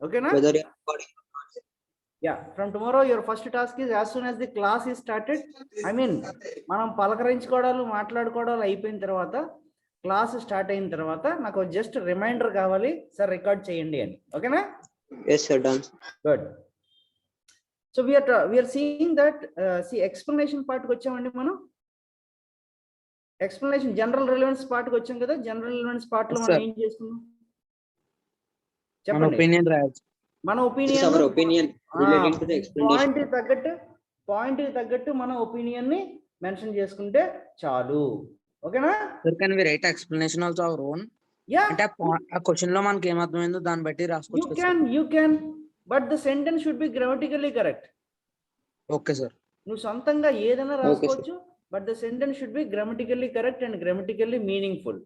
Okay na? Whether you're recording or not. Yeah, from tomorrow your first task is as soon as the class is started, I mean మనం పలకరించుకోవడాలు మాట్లాడుకోవడాలు అయిపోయిన తర్వాత class start అయిన తర్వాత నాకు just reminder కావాలి sir record చేయండి అని. ఓకేనా? Yes sir, done. Good. So we are seeing that see explanation part కి వచ్చామండి మనం. ఎక్స్ప్లెనేషన్ జనరల్ రిలవెన్స్ పార్ట్ కి వచ్చాం కదా. జనరల్ రిలవెన్స్ పార్ట్ లో మనం ఏం చేసుకున్నాం చెప్పండి. మన opinion Our opinion relating to the explanation. Point తగ్గట్టు మన ఒపీనియన్ ని మెన్షన్ చేసుకుంటే చాలు. ఓకేనా? Sir, can we write explanation also our own? Yeah, అంటే ఆ క్వశ్చన్ లో మనకి ఏమర్థమైందో దాన్ని బట్టి రాసుకోవచ్చు కదా. you can but the sentence should be grammatically correct. Okay sir. నువ్వు సొంతంగా ఏదైనా రాసుకోవచ్చు, but the sentence should be grammatically correct and grammatically meaningful.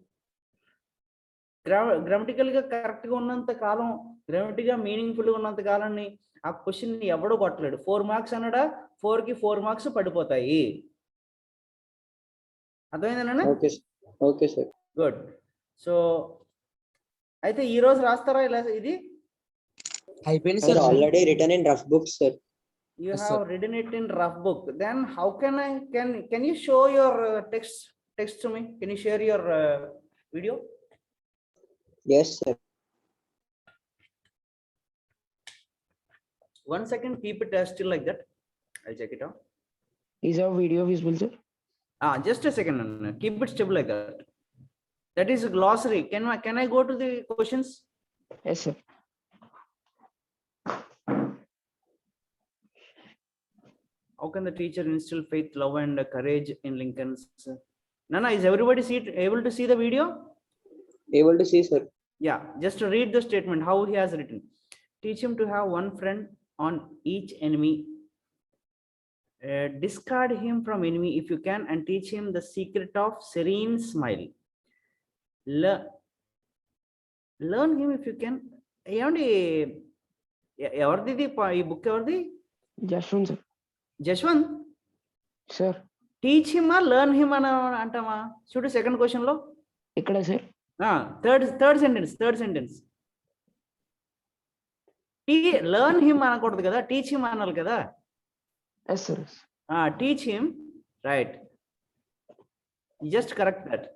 Grammatical గా కరెక్ట్ గా ఉన్నంత కాలం, గ్రామటికల్ గా మీనింగ్ఫుల్ గా ఉన్నంత కాలాన్ని ఆ క్వశ్చన్ ని ఎవడో కొట్టలేడు. 4 మార్క్స్ అన్నాడా, 4 కి 4 మార్క్స్ పడిపోతాయి. అర్థమైందేనా? Okay sir. గుడ్. సో అయితే ఈ రోజు రాస్తారా ఇలా? ఇది అయిపోయింది Sir, sir. already written in rough books sir. you Yes, have sir. written it in rough book. Then how can you show your text to me? Can you share your video? Yes sir. 1 second, keep it still like that. I'll check it out. Is our video visible, sir? Just a second. Keep it stable like that. That is a glossary. Can I go to the questions? Yes, sir. How can the teacher instill faith, love, and courage in Lincoln's? Nana, is everybody able to see the video? Able to see sir. Yeah, just read the statement, how he has written. Teach him to have one friend on each enemy. Discard him from enemy if you can, and teach him the secret of serene smile. Learn him if you can. ఏమండి ఎవరిది ఈ book? ఎవరిది? Jashwant, sir. Jashwant. Sir. Teach him learn him అని అంటామా? చూడు second question లో. ఇక్కడ sir. Third sentence. Learn him అనకూడదు కదా, టీచ్ హిమ్ అనాలి కదా. Yes, sir. Teach him, right. Just correct that.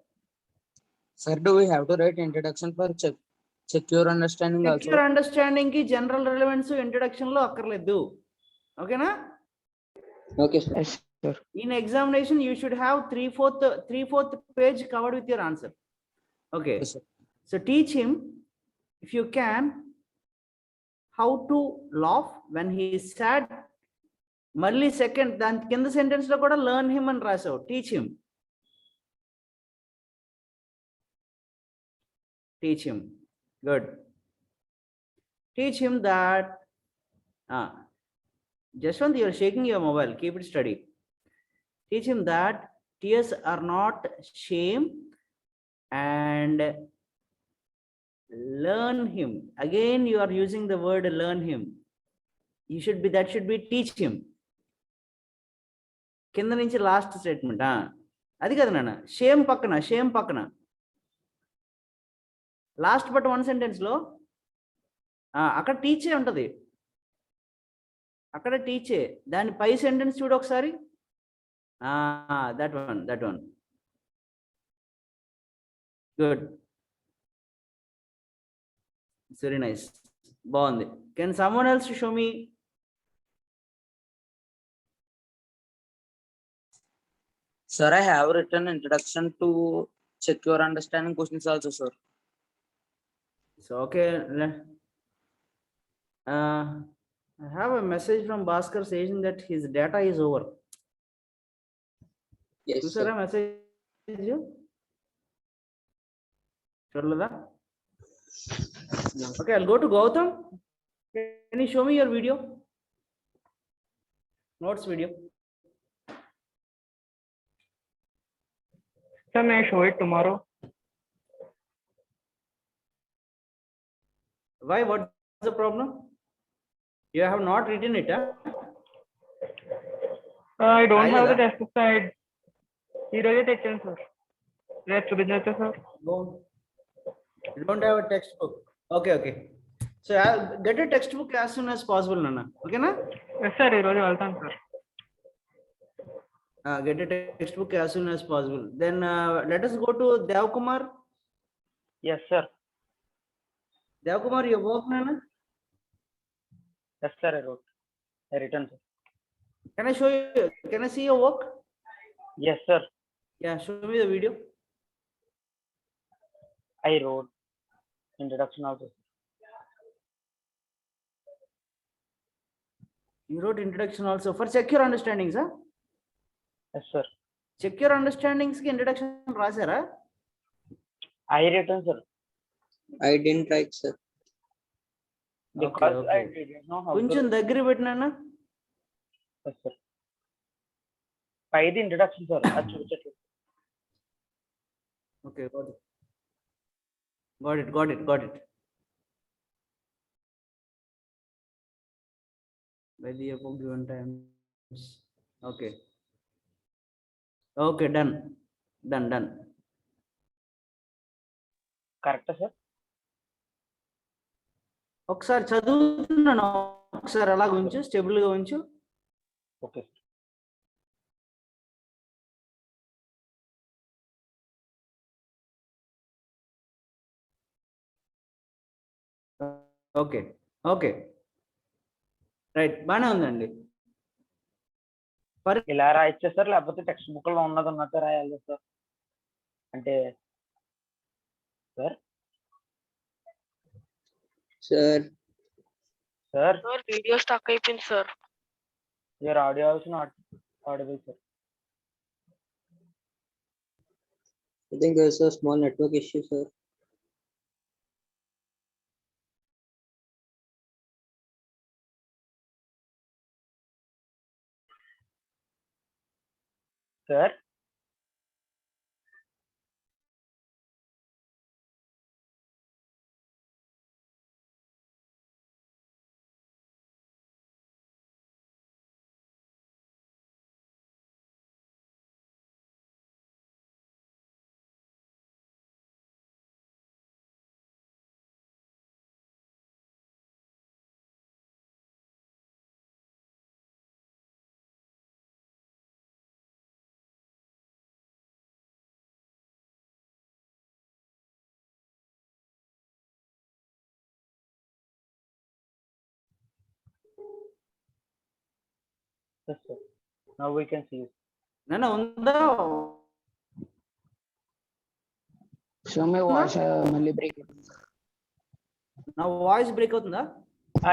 Sir, do we have to write introduction for secure understanding also? Secure understanding కి జనరల్ రిలవెన్స్ ఇంట్రడక్షన్ లో అక్కర్లేదు. ఓకేనా? Okay sir. Yes, sir. In examination you should have 3/4 page covered with your answer. Okay. Yes, sir. So teach him if you can how to laugh when he is sad. మళ్ళీ second దాని కింద sentence లో కూడా learn him అని రాసావు. Teach him. Good. Teach him that Jashwant, you are shaking your mobile. Keep it steady. Teach him that tears are not shame, and learn him. Again, you are using the word learn him. That should be teach him. కింద నుంచి last statement అది కదా నాన్న. Shame పక్కన last but 1 sentence లో అక్కడ టీచే ఉంటది. అక్కడ టీచే. దాని పై సెంటెన్స్ చూడు ఒకసారి. That one. Good. Very nice. బాగుంది. Can someone else show me? Sir, I have written introduction to secure understanding questions also, sir. So okay. I have a message from Bhaskar saying that his data is over. Yes చూసారా sir. Message? చూడలేదా? Okay, I'll go to Gautam. Can you show me your video? Notes video. Sir, may I show it tomorrow? Why? What's the problem? You have not written it, huh? I don't have the Ayada. textbook side. ఈరోజే తెచ్చాను sir. రేపు చూపించవచ్చు sir. No. You don't have a textbook. Okay. So get a textbook as soon as possible, Nana. Okay, na? Yes sir ఈరోజు వెళ్తాను sir. Get a textbook as soon as possible. Then let us go to Dev Kumar. Yes sir. Dev Kumar, your work, Nana? Yes sir I return sir. Can I show you? Can I see your work? Yes sir. Yeah, show me the video. I wrote introduction also. You wrote introduction also for secure understandings, huh? Yes sir. Secure understandings ki introduction rasara? I written sir. I didn't write, sir. Because Okay. I didn't know how కొంచెం to. దగ్గర పెట్టినా. Yes sir. By the introduction sir. అది చూపించట్లేదు. Okay, got it. Got it. By the above given times. Okay. Okay, done. కరెక్టా sir? ఒకసారి చదువుతున్నాను, ఒకసారి అలా ఉంచు, స్టేబుల్ గా ఉంచు. ఓకే. ఓకే రైట్, బాగానే ఉందండి. ఇలా రాయొచ్చా సార్, లేకపోతే టెక్స్ట్ బుక్ లో ఉన్నది ఉన్నట్టు రాయాలి సార్? అంటే sir Sir, sir sir video stuck అయిపోయింది sir. Your audio also not audible sir. I think there's a small network issue, sir. Sir yes sir. Now we can see. నాన్న ఉందా? సోమే voice మళ్ళీ బ్రేక్ నా voice break అవుతుందా?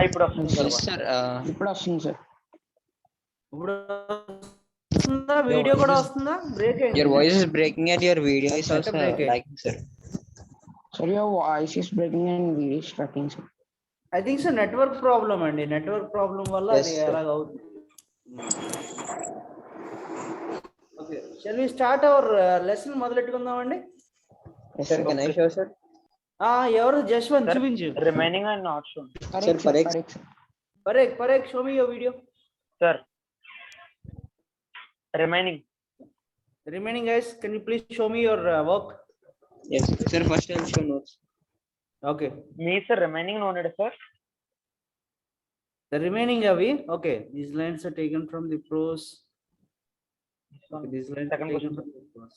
ఇప్పుడు వస్తుంది sir. Sir ఇప్పుడు వస్తుంది సార్. ఇప్పుడు వస్తుందా? వీడియో కూడా వస్తుందా? Break Your voice is breaking and your video is Started also breaking. like, sir. Sir your voice is breaking and video starting sir. I think so network problem అండి. Network problem వల్ల Yes, అది sir. ఎలాగ అవుతుంది. Okay, shall we start our lesson మొదలెట్టుకుందామండి. Sir, can I show, sir? ఎవరు Jaswanth Sir, చూపించు. Remaining and not shown. Sir, correct. పరేక్ show me your video. Sir remaining guys, can you please show me your work? Yes, sir. First I'll show notes. Okay, మీ sir remaining నోనెడ్ sir. the remaining avi, okay, these lines are taken from the prose. Okay, these lines are Second taken question. from the prose.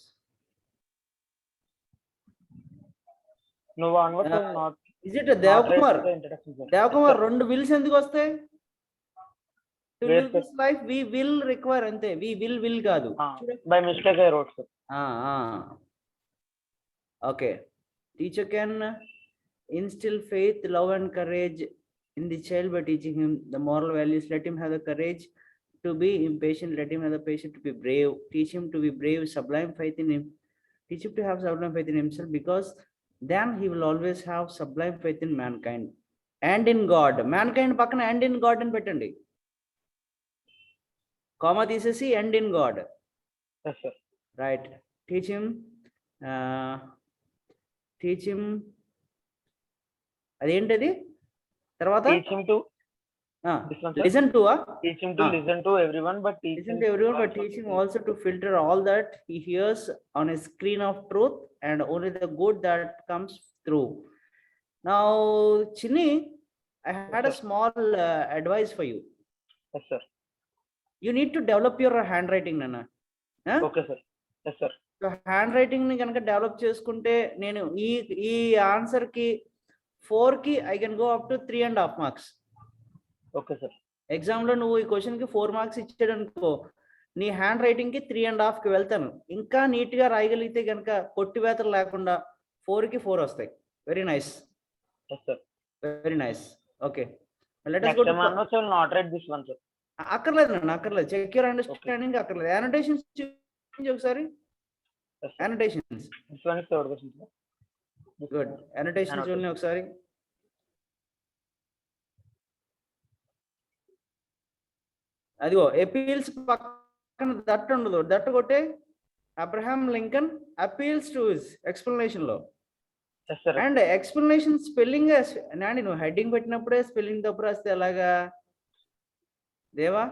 నువ్వు onward not Is it a Devkumar? Devkumar, రెండు wills ఎందుకు వస్తాయి? To Where, live this life we will require అంతే. We will కాదు. By mistake I wrote sir. Okay, teacher can instill faith, love and courage in the child by teaching him the moral values. Let him have the courage to be impatient. Let him have the patience to be brave. Teach him to be brave, sublime faith in him. Teach him to have sublime faith in himself, because then he will always have sublime faith in mankind and in God. Mankind పక్కన and in God అని పెట్టండి. Comma తీసేసి and in God. Yes sir. Right. Teach him అదేంటది తర్వాత teach him to listen to teach him to listen to everyone, but teach listen him to everyone, but also teach to him also to filter all that he hears on a screen of truth and only the good that comes through. Now Chini, I had a small advice for you. Yes, sir. You need to develop your handwriting, Nana. Huh? Okay, sir. Yes, sir. Hand writing ని కనుక develop చేసుకుంటే నేను ఈ answer కి 4 కి I can go up to 3.5 marks. Okay, sir. Exam లో నువ్వు ఈ క్వశ్చన్ కి 4 మార్క్స్ ఇచ్చాడు అనుకో, నీ హ్యాండ్ రైటింగ్ కి 3.5 కి వెళ్తాను. ఇంకా నీట్ గా రాయగలిగితే కనుక కొట్టివేతలు లేకుండా 4 కి 4 వస్తాయి. Very nice, Yes, sir. Very nice. Okay, let us Next go time to onwards, I will not write this one, sir. అక్కర్లేదు నాన్న, అక్కర్లేదు. చెక్ యువర్ అండర్స్టాండింగ్ అక్కర్లేదు. యానోటేషన్స్ ఒకసారి, Yes, sir. Annotations. This one is third question, sir. Good, annotations చూడండి ఒకసారి. అదిగో ఎపీల్స్ పక్కన that ఉండదు, దట్ కొట్టే Abraham Lincoln appeals to his explanation లో. Yes, sir. And explanation spelling Nani, నువ్వు హెడ్డింగ్ పెట్టినప్పుడే స్పెల్లింగ్ తప్పు రాస్తే ఎలాగా దేవా?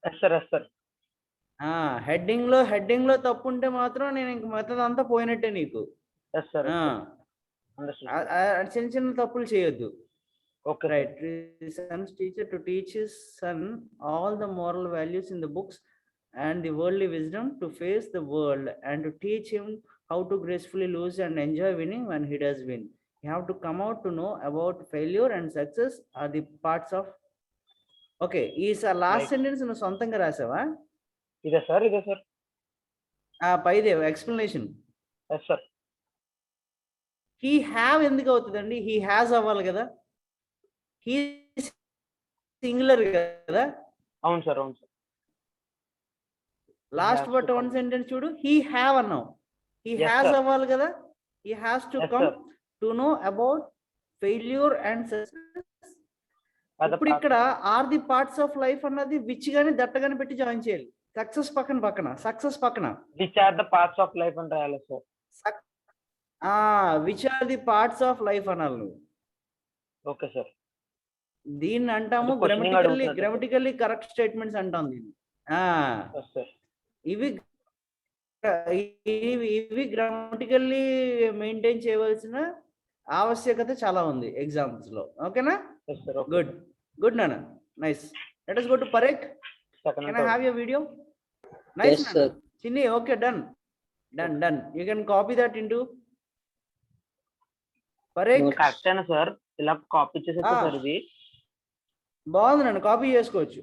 Yes, sir. Yes, sir. Heading లో తప్పు ఉంటే మాత్రం నేను ఇంక మిగతాదంతా పోయినట్టే నీకు. Yes, sir. Understood. చిన్న చిన్న తప్పులు చేయొద్దు. Okay, sir. Right. Son's teacher to teach his son all the moral values in the books and the worldly wisdom to face the world and to teach him how to gracefully lose and enjoy winning when he does win. You have to come out to know about failure and success are the parts of. Okay, is a last Right. sentence నువ్వు సొంతంగా రాసావా? ఇదే సార్, ఇదే సార్. పైదే explanation. Yes, sir. He have ఎందుకు అవుతుందండి? He has అవ్వాలి కదా, హీ సింగులర్ కదా. అవును సార్, అవును sir. Last has but to one come. Sentence చూడు, హీ హ్యావ్ అన్నావు. He Yes, has sir. అవ్వాలి కదా, he has to Yes, come sir. To know about failure and success. Other ఇప్పుడు part- ఇక్కడ are the parts of life అన్నది which గాని దట్టగాని పెట్టి జాయిన్ చేయాలి. సక్సెస్ పక్కన సక్సెస్ పక్కన which are the parts of life అని రాయాలి sir. Which are the parts of life అనాలి నువ్వు. Okay sir. దీన్ని అంటాము అది questioning అడుగుతున్నట్టు. గ్రామటికల్లీ కరెక్ట్ స్టేట్మెంట్స్ అంటాం దీన్ని. Yes, sir. ఇవి ఇవి గ్రామటికల్లీ మెయింటైన్ చేయవలసిన ఆవశ్యకత చాలా ఉంది ఎగ్జామ్స్ లో. ఓకేనా? Yes, sir. Okay. గుడ్ నాన్న, nice. Let us go to Parek. Second Can and I have third. your video? Nice. Yes, Nana. sir. Chinni, okay, done. You can copy that into Parek. Notes. Correct అయినా sir, ఇలా copy చేసేస్తే sir ఇది. బాగుంది నన్ను, copy చేసుకోవచ్చు.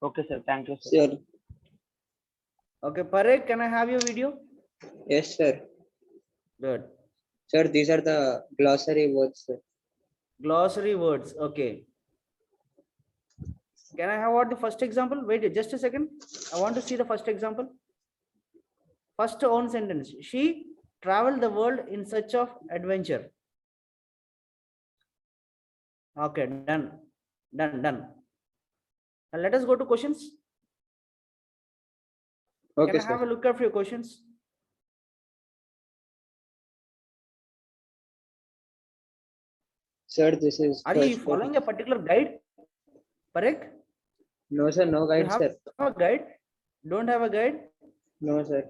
Okay sir, thank you sir. Sure. Okay, Parek, can I have your video? Yes, sir. Good. Sir, these are the glossary words, sir. Glossary words. Okay. Can I have what the first example? Wait just a second. I want to see the first example. First own sentence. She traveled the world in search of adventure. Okay, done. Now let us go to questions. Okay, Can I have sir. a look at your questions? Sir, this is. Are you first following a question. particular guide? Correct? No, sir. No You guide, have sir. a guide? Don't have a guide? No, sir.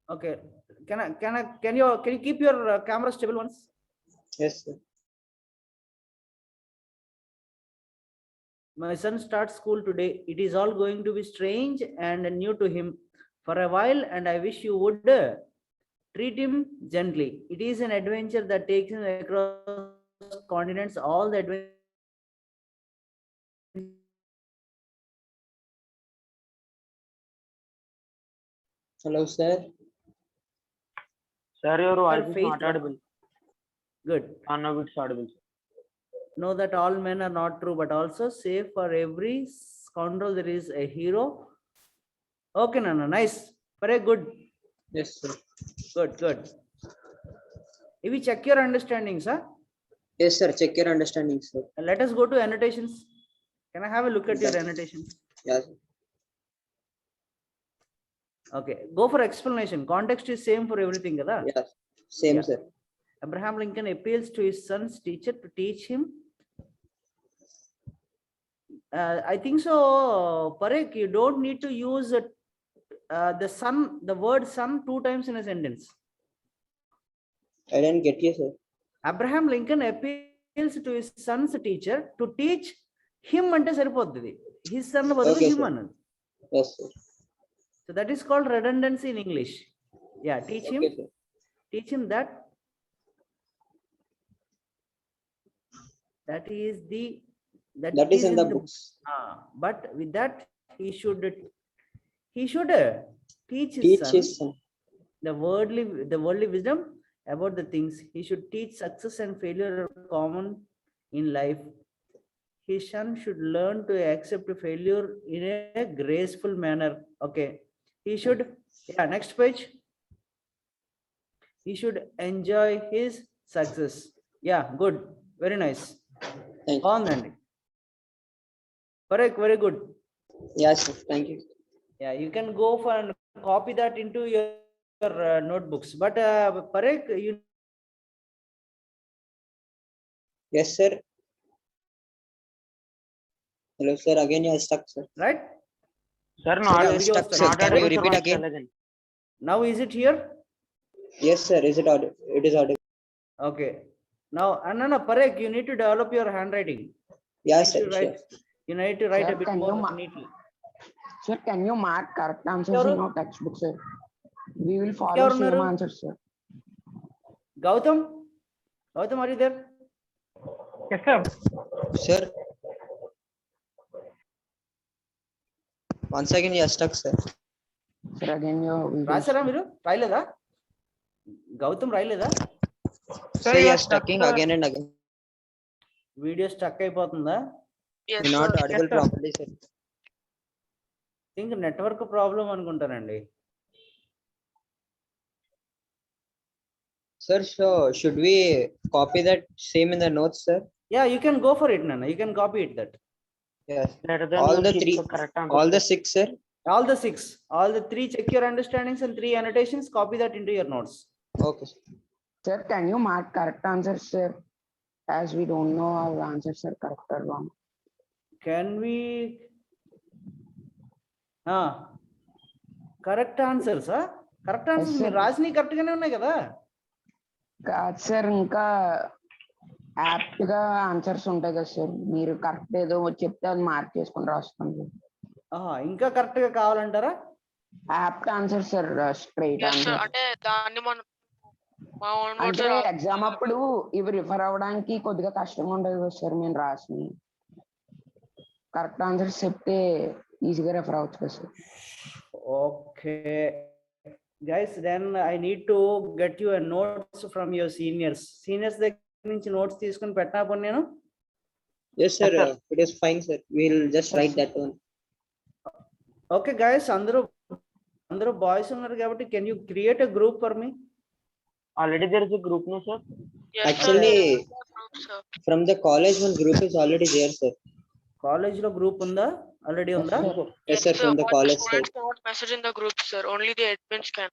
Okay. Can you keep your camera stable once? Yes, sir. My son starts school today. It is all going to be strange and new to him for a while, and I wish you would treat him gently. It is an adventure that takes him across continents. All the adventure. Hello, sir. Sir, your voice is faith- not audible. Good. Now it's audible. Know that all men are not true, but also say for every scoundrel there is a hero. Okay, Nana, nice. Very good. Yes, sir. Good. If we check your understandings, huh? Yes, sir. Check your understanding, sir. Let us go to annotations. Can I have a look at your Yes. annotations? Yes. Okay, go for explanation. Context is same for everything, kada? Yes. Same, Yeah. sir. Abraham Lincoln appeals to his son's teacher to teach him. I think so, Parek, you don't need to use the word son 2 times in a sentence. I didn't get you, sir. Abraham Lincoln appeals to his son's teacher to teach him అంటే సరిపోతుంది. His son బదులు Okay, him sir. అన్నది. Yes, sir. So that is called redundancy in English. Yeah, teach him Okay, sir. that is the That is in the books. But with that he should teach his Teach son his son. the worldly wisdom about the things. He should teach success and failure are common in life. His son should learn to accept failure in a graceful manner. Okay, he should, yeah, next page. He should enjoy his success. Yeah, good, very nice. Thank you. Andy. Correct, very good. Yes, sir. Thank you. Yeah, you can go for and copy that into your notebooks. But Parek, you Yes, sir. Hello, sir. Again, you are stuck, sir. right? Sir Sir, you are video stuck, was sir. not Can you audible. repeat again? Now is it here? Yes, sir. Is it audible? It is audible. Okay. Now, Anana Parek, you need to develop your handwriting. Yes, You sir. need to write, Sure. you need to write Sir, a bit can you more ma- neatly. Sir, can you mark correct answers Sure. in our textbook, sir? We will follow Sure, same Naru. answers, sir. Gautam, are you there? Yes sir Sir. Once again, you are stuck, sir. Sir, again you రాసారా మీరు? రాయలేదా? గౌతమ్ రాయలేదా? Sir, you are stucking again and again. Video stuck అయిపోతుందా? You're not audible properly, sir. Think network problem అనుకుంటానండి. Sir, so should we copy that same in the notes, sir? Yeah, you can go for it, Nana. You can copy it that. Yes. Letter All the three, correct all the 6, sir. All the 6, all the 3 check your understandings and 3 annotations, copy that into your notes. Okay, sir. Sir, can you mark correct answers, sir? As we don't know our answers are correct or wrong. Can we correct answers correct answers sir. మీరు రాసినవి correct గానే ఉన్నాయి కదా? కాదు sir, ఇంకా apt గా answers ఉంటాయి కదా సార్, మీరు కరెక్ట్ ఏదో చెప్తే అది మార్క్ చేసుకొని రాసుకోండి. ఇంకా కరెక్ట్ గా కావాలంటారా? Apt answer sir, straight answer. అంటే దాన్ని మనం మా own words అంటే లో ఎగ్జామ్ అప్పుడు ఇవి రిఫర్ అవ్వడానికి కొద్దిగా కష్టంగా ఉంటుంది కదా సార్, మేము రాసి కరెక్ట్ ఆన్సర్స్ చెప్తే ఈజీగా రిఫర్ అవ్వచ్చు కదా sir. Okay guys, then I need to get you notes from your seniors దగ్గర నుంచి నోట్స్ తీసుకుని పెట్టా పోనీ నేను. Yes, sir. It is fine, sir. We'll just write that one. Okay guys, అందరూ బాయ్స్ ఉన్నారు కాబట్టి can you create a group for me? Already there is a group no sir. Yes, sir. Actually, Group, sir. from the college, one group is already there, sir. College లో group ఉందా? Already ఉందా? Yes, sir. From the All college side. students cannot message in the group, sir. Only the admins can.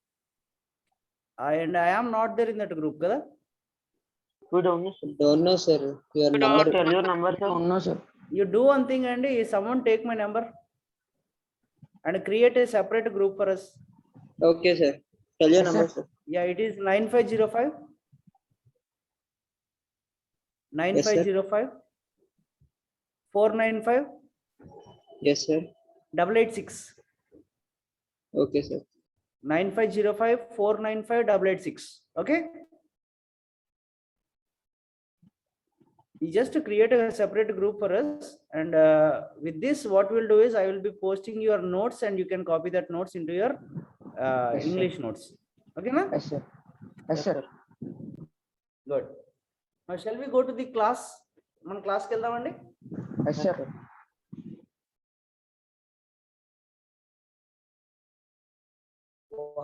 And I am not there in that group కదా? We don't know sir. Don't know, sir. Your We don't number. Tell your number sir. అవునా sir? You do one thing, and someone take my number and create a separate group for us. Okay, sir. Tell your Yes, number, sir. sir. Yeah, it is 9505 9505 495 Yes, sir. 886 Okay, sir. 9505 495 886. Okay, you just create a separate group for us, and with this what we'll do is I will be posting your notes and you can copy that notes into your Yes, sir. English notes. Okay na? Yes sir, yes sir. Good. Now shall we go to the class? మన క్లాస్కి వెళ్దామండి. Yes sir.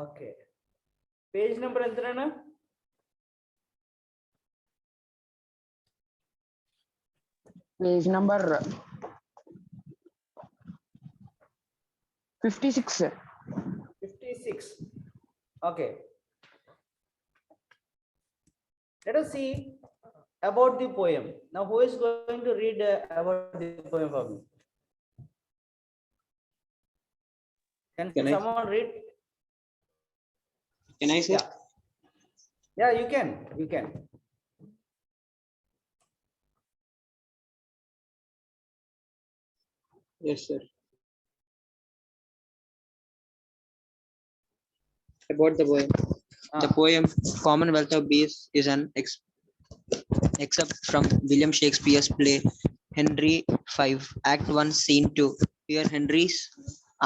Okay, page number ఎంతనా? Page number 56 sir. 56. Okay, let us see about the poem. Now who is going to read about the poem for me? Can Can I? someone read? Can I say? Yeah, Yeah, you can. Yes, sir. About the poem. The poem Commonwealth of Bees is an excerpt from William Shakespeare's play Henry V, Act 1, Scene 2. Here Henry's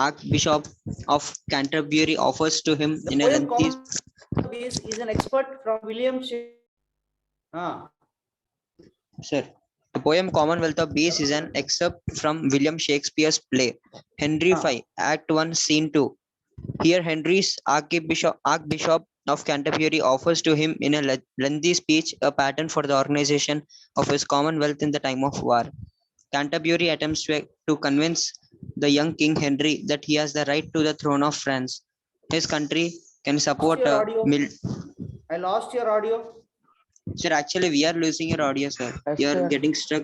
Archbishop of Canterbury offers to him The in a poem lengthy Common Bees is an expert from William Shakespeare. Sir, the poem Commonwealth of Bees is an excerpt from William Shakespeare's play Henry V, Act 1, Scene 2. Here Henry's Archbishop of Canterbury offers to him in a lengthy speech a pattern for the organization of his Commonwealth in the time of war. Canterbury attempts to convince the young King Henry that he has the right to the throne of France. His country can support your a audio. I lost your audio. Sir, actually we are losing your audio, sir. Yes, You are sir. getting stuck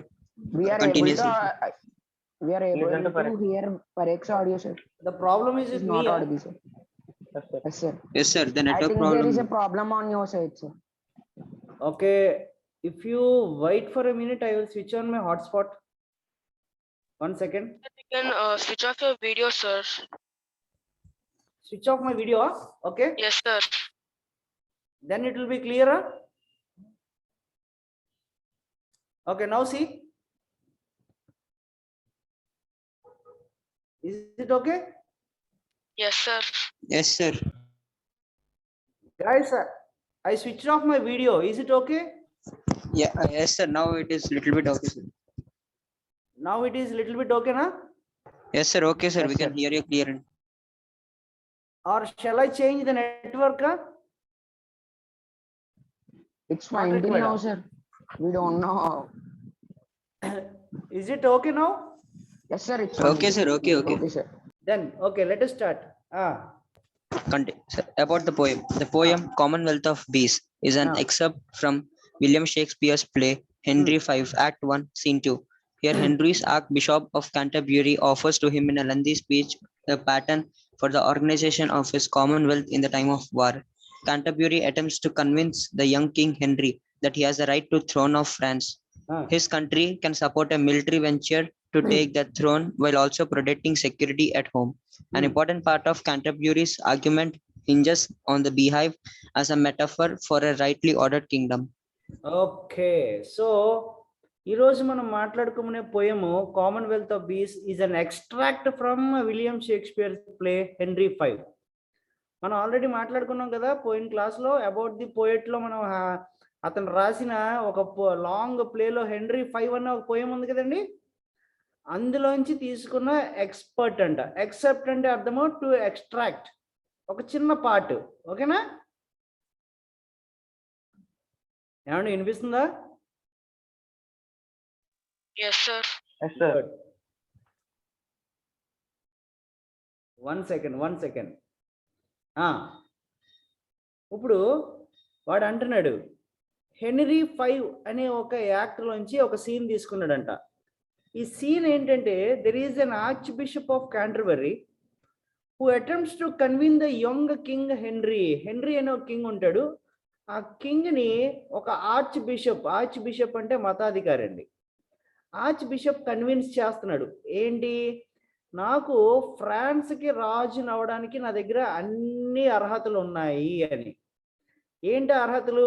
We are continuously. Listen to able Parekh. to hear Parekh's audio, sir. The problem is It's with not me. audible, sir. Yes, sir. Yes, sir. Yes, sir. The I network think there is a problem. problem on your side, sir. Okay, if you wait for a minute, I will switch on my hotspot. 1 second. You can switch off your video, sir. Switch off my video. Okay. Yes, sir. Then it will be clearer. Okay, now see. Is it okay? Yes, sir. Yes, sir. Guys, I switched off my video. Is it okay? Yeah, yes, sir. Now it is little bit okay, sir. Now it is little bit okay, na? Yes, sir. Okay, sir. Yes, We can sir. hear you clear. Or shall I change the network? It's fine till now, sir. We don't know. Is it okay now? Yes, sir. It's Okay, sir. Okay, okay. Okay, sir. Then, okay, let us start. Sir, about the poem. The poem Commonwealth of Bees is an excerpt from William Shakespeare's play Henry V, Act 1, Scene 2. Here Henry's Archbishop of Canterbury offers to him in a lengthy speech a pattern for the organization of his Commonwealth in the time of war. Canterbury attempts to convince the young King Henry that he has the right to throne of France. His country can support a military venture to take the throne while also protecting security at home. An important part of Canterbury's argument hinges on the beehive as a metaphor for a rightly ordered kingdom. Okay, so ఈ రోజు మనం మాట్లాడుకునే పోయము Commonwealth of bees is an extract from William Shakespeare play henry V. మనం already మాట్లాడుకున్నాం కదా పోయిన క్లాస్లో about the poet లో మనం అతను రాసిన ఒక లాంగ్ ప్లేలో హెన్రీ V అన్న ఒక పోయం ఉంది కదండి, అందులోంచి తీసుకున్న ఎక్స్పర్ట్ అంట. ఎక్సెప్ట్ అంటే అర్థము టు ఎక్స్ట్రాక్ట్, ఒక చిన్న పార్ట్. ఓకేనా? ఏమండి వినిపిస్తుందా? Yes, sir. Yes, sir. One second. ఇప్పుడు వాడు అంటున్నాడు హెన్రీ V అనే ఒక యాక్ట్లోంచి ఒక సీన్ తీసుకున్నాడంట. ఈ సీన్ ఏంటంటే there is an arch bishop of Canterbury who attempts to కన్విన్ the young king henry. Henry అనే ఒక కింగ్ ఉంటాడు. ఆ కింగ్ని ఒక ఆర్చ్ బిషప్ అంటే మతాధికారి అండి. ఆర్చ్ బిషప్ కన్విన్స్ చేస్తున్నాడు ఏంటి, నాకు ఫ్రాన్స్కి రాజుని అవడానికి నా దగ్గర అన్ని అర్హతలు ఉన్నాయి అని. ఏంటి అర్హతలు?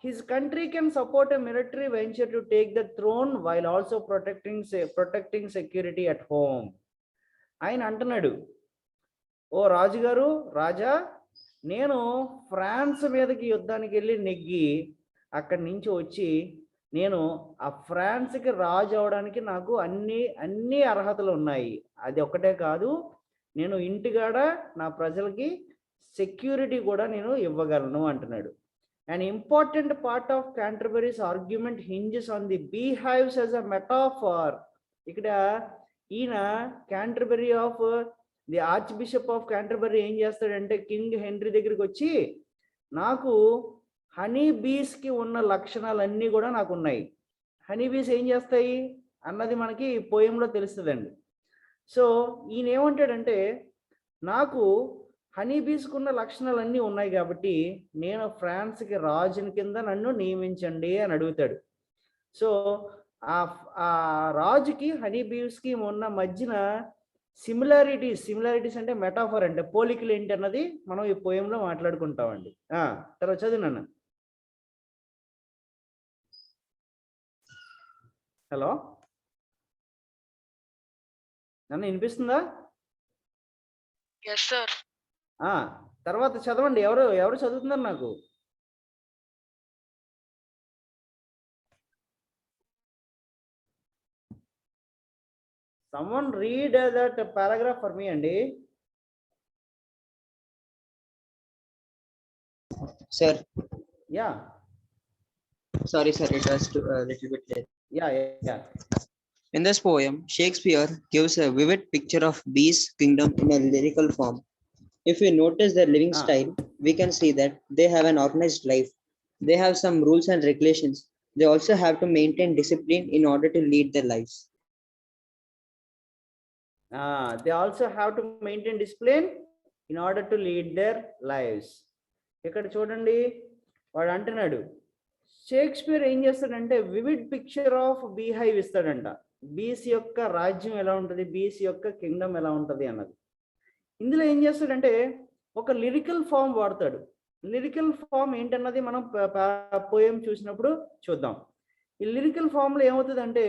His country can support a military venture to take the throne while also protecting security at home. ఆయన అంటున్నాడు, ఓ రాజుగారు, రాజా, నేను ఫ్రాన్స్ మీదకి యుద్ధానికి వెళ్ళి నెగ్గి అక్కడి నుంచి వచ్చి నేను ఆ ఫ్రాన్స్కి రాజు అవడానికి నాకు అన్ని అర్హతలు ఉన్నాయి. అది ఒకటే కాదు, నేను ఇంటికాడ నా ప్రజలకి సెక్యూరిటీ కూడా నేను ఇవ్వగలను అంటున్నాడు. An important part of Canterbury's argument hinges on the beehives as a metaphor. ఇక్కడ ఈయన Canterbury of the arch bishop of Canterbury ఏం చేస్తాడంటే కింగ్ హెన్రీ దగ్గరికి వచ్చి, నాకు హనీ బీస్కి ఉన్న లక్షణాలన్నీ కూడా నాకు ఉన్నాయి. హనీ బీస్ ఏం చేస్తాయి అన్నది మనకి ఈ పోయంలో తెలుస్తుందండి. సో ఈయన ఏమంటాడంటే, నాకు హనీ బీస్కున్న లక్షణాలన్నీ ఉన్నాయి కాబట్టి నేను ఫ్రాన్స్కి రాజుని కింద నన్ను నియమించండి అని అడుగుతాడు. సో ఆ రాజుకి హనీ బీస్కి ఉన్న మధ్యన సిమిలారిటీస్ అంటే మెటాఫర్ అంటే పోలికలు ఏంటి అన్నది మనం ఈ పోయంలో మాట్లాడుకుంటామండి. తర్వాత చదువు నాన్న. హలో నన్ను వినిపిస్తుందా? Yes, sir. తర్వాత చదవండి. ఎవరు చదువుతున్నారు నాకు? Someone read that paragraph for me, Andy. Sir. Yeah. Sorry, sir. It was a little bit late. Yeah. In this poem, Shakespeare gives a vivid picture of bees' kingdom in a lyrical form. If we notice their living style, we can see that they have an organized life. They have some rules and regulations. They also have to maintain discipline in order to lead their lives. They also have to maintain discipline in order to lead their lives. ఇక్కడ చూడండి, వాడు అంటున్నాడు, Shakespeare ఏం చేస్తాడంటే vivid picture of beehive ఇస్తాడంట. బీస్ యొక్క రాజ్యం ఎలా ఉంటుంది, బీస్ యొక్క కింగ్డమ్ ఎలా ఉంటుంది అన్నది. ఇందులో ఏం చేస్తాడంటే ఒక లిరికల్ ఫామ్ వాడతాడు. లిరికల్ ఫామ్ ఏంటన్నది మనం పోయం చూసినప్పుడు చూద్దాం. ఈ లిరికల్ ఫామ్లో ఏమవుతుందంటే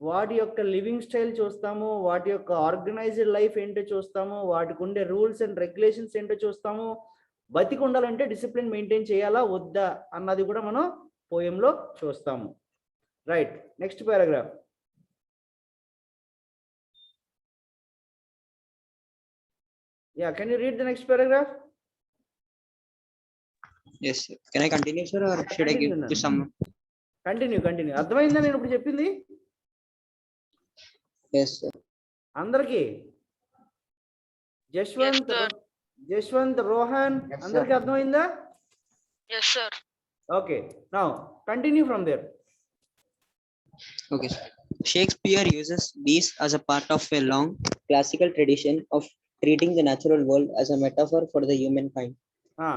వాటి యొక్క లివింగ్ స్టైల్ చూస్తాము, వాటి యొక్క ఆర్గనైజ్డ్ లైఫ్ ఏంటో చూస్తాము, వాటికి ఉండే రూల్స్ అండ్ రెగ్యులేషన్స్ ఏంటో చూస్తాము, బతికి ఉండాలంటే డిసిప్లిన్ మెయింటైన్ చేయాలా వద్దా అన్నది కూడా మనం పోయంలో చూస్తాము. Right, next paragraph. Yeah, can you read the next paragraph? Yes, sir. Can I continue, sir, or should I give to someone? Continue. అర్థమైందా నేను ఇప్పుడు చెప్పింది? Yes, sir. అందరికి జశ్వంత్ రోహన్ అందరికి అర్థమైందా? Yes, sir. Okay, now continue from there. Okay, sir. Shakespeare uses bees as a part of a long classical tradition of treating the natural world as a metaphor for the humankind.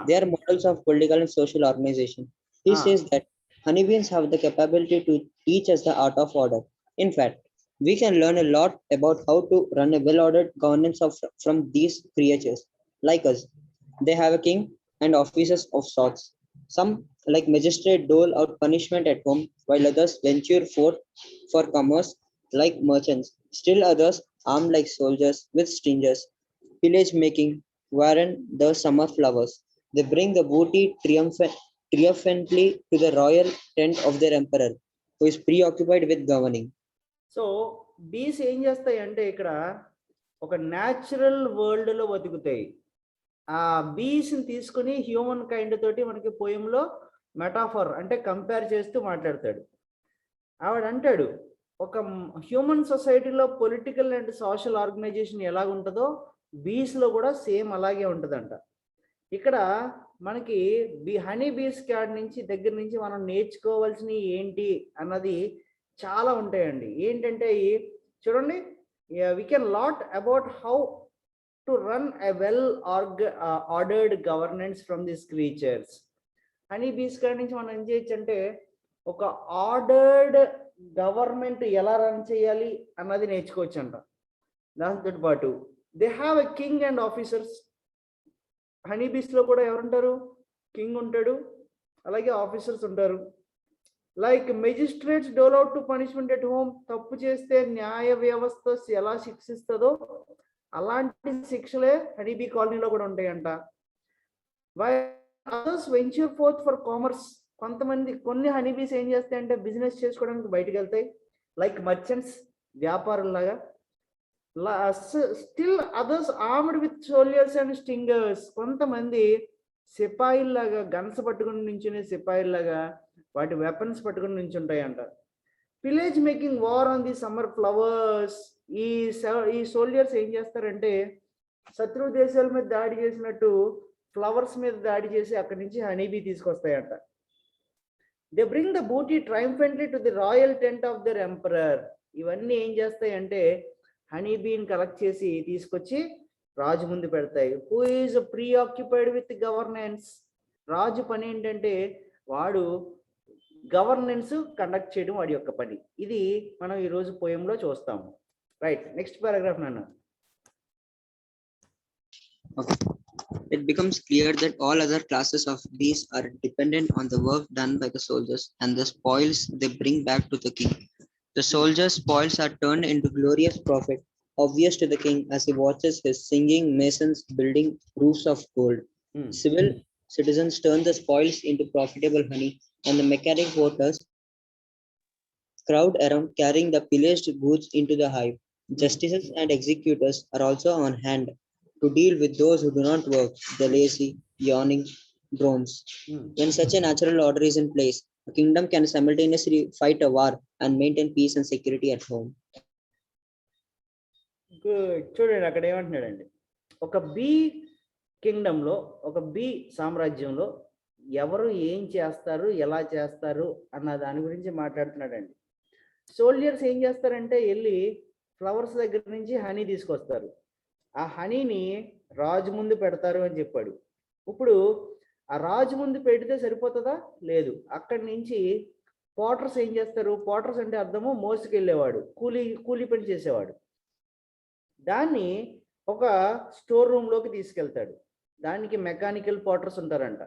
They are models of political and social organization. He says that honeybees have the capability to teach us the art of order. In fact, we can learn a lot about how to run a well-ordered governance from these creatures. Like us, they have a king and officers of sorts. Some, like magistrate, dole out punishment at home, while others venture forth for commerce like merchants. Still others, armed like soldiers with strangers, pillage making, warrant the summer flowers. They bring the booty triumphantly to the royal tent of their emperor, who is preoccupied with governing. So బీస్ ఏం చేస్తాయి అంటే ఇక్కడ ఒక natural వరల్డ్లో బతుకుతాయి. ఆ బీస్ని తీసుకుని human kind తోటి మనకి పోయంలో మెటాఫర్ అంటే కంపేర్ చేస్తూ మాట్లాడతాడు. ఆవిడ అంటాడు ఒక హ్యూమన్ సొసైటీలో పొలిటికల్ అండ్ సోషల్ ఆర్గనైజేషన్ ఎలాగ ఉంటుందో బీస్లో కూడా సేమ్ అలాగే ఉంటుందంట. ఇక్కడ మనకి హనీ బీస్ దగ్గర నుంచి మనం నేర్చుకోవాల్సినవి ఏంటి అన్నది చాలా ఉంటాయండి. ఏంటంటే చూడండి, we can lot about how to run a well ordered governance from these creatures. Honey bees కాడి నుంచి మనం ఏం చేయొచ్చు అంటే ఒక ఆర్డర్డ్ గవర్నమెంట్ ఎలా రన్ చేయాలి అన్నది నేర్చుకోవచ్చు అంట. దాంతో పాటు they have a king and officers. Honey బీస్లో కూడా ఎవరుంటారు? కింగ్ ఉంటాడు, అలాగే ఆఫీసర్స్ ఉంటారు. Like magistrates dole out to punishment at home. తప్పు చేస్తే న్యాయ వ్యవస్థ ఎలా శిక్షిస్తుందో అలాంటి శిక్షలే హనీబీ కాలనీలో కూడా ఉంటాయంట. Others venture forth for commerce. కొన్ని హనీబీస్ ఏం చేస్తాయంటే బిజినెస్ చేసుకోవడానికి బయటకు వెళ్తాయి, లైక్ మర్చెంట్స్, వ్యాపారుల్లాగా. Still others armed with soldiers and stingers. కొంతమంది సిపాయిల్లాగా గన్స్ పట్టుకుని నించునే సిపాయిల్లాగా వాటి వెపన్స్ పట్టుకుని నించుంటాయంట. Village making war on the summer flowers. ఈ సోల్జర్స్ ఏం చేస్తారంటే శత్రు దేశాల మీద దాడి చేసినట్టు ఫ్లవర్స్ మీద దాడి చేసి అక్కడి నుంచి హనీబీ తీసుకొస్తాయంట. They bring the booty triumphantly to the royal tent of their emperor. ఇవన్నీ ఏం చేస్తాయంటే హనీబీని కలెక్ట్ చేసి తీసుకొచ్చి రాజు ముందు పెడతాయి. Who is preoccupied with governance, రాజు పని ఏంటంటే వాడు గవర్నెన్స్ కండక్ట్ చేయడం వాడి యొక్క పని. ఇది మనం ఈరోజు పోయంలో చూస్తాము. రైట్, నెక్స్ట్ పారాగ్రాఫ్ నాన్న. Okay. It becomes clear that all other classes of bees are dependent on the work done by the soldiers and the spoils they bring back to the king. The soldiers' spoils are turned into glorious profit, obvious to the king as he watches his singing masons building roofs of gold. Civil citizens turn the spoils into profitable honey, and the mechanic workers crowd around carrying the pillaged goods into the hive. Justices and executors are also on hand to deal with those who do not work, the lazy, yawning drones. When such a natural order is in place, a kingdom can simultaneously fight a war and maintain peace and security at home. చూడండి అక్కడ ఏమంటున్నాడండి, ఒక be కింగ్డంలో, ఒక be సామ్రాజ్యంలో ఎవరు ఏం చేస్తారు, ఎలా చేస్తారు అన్న దాని గురించి మాట్లాడుతున్నాడండి. సోల్జర్స్ ఏం చేస్తారంటే వెళ్ళి ఫ్లవర్స్ దగ్గర నుంచి హనీ తీసుకొస్తారు, ఆ హనీని రాజు ముందు పెడతారు అని చెప్పాడు. ఇప్పుడు ఆ రాజు ముందు పెడితే సరిపోతుందా? లేదు. అక్కడి నుంచి పోటర్స్ ఏం చేస్తారు, పోటర్స్ అంటే అర్థము మోసుకెళ్ళేవాడు, కూలీ పని చేసేవాడు. దాన్ని ఒక స్టోర్ రూమ్లోకి తీసుకెళ్తాడు. దానికి మెకానికల్ పోటర్స్ ఉంటారంట.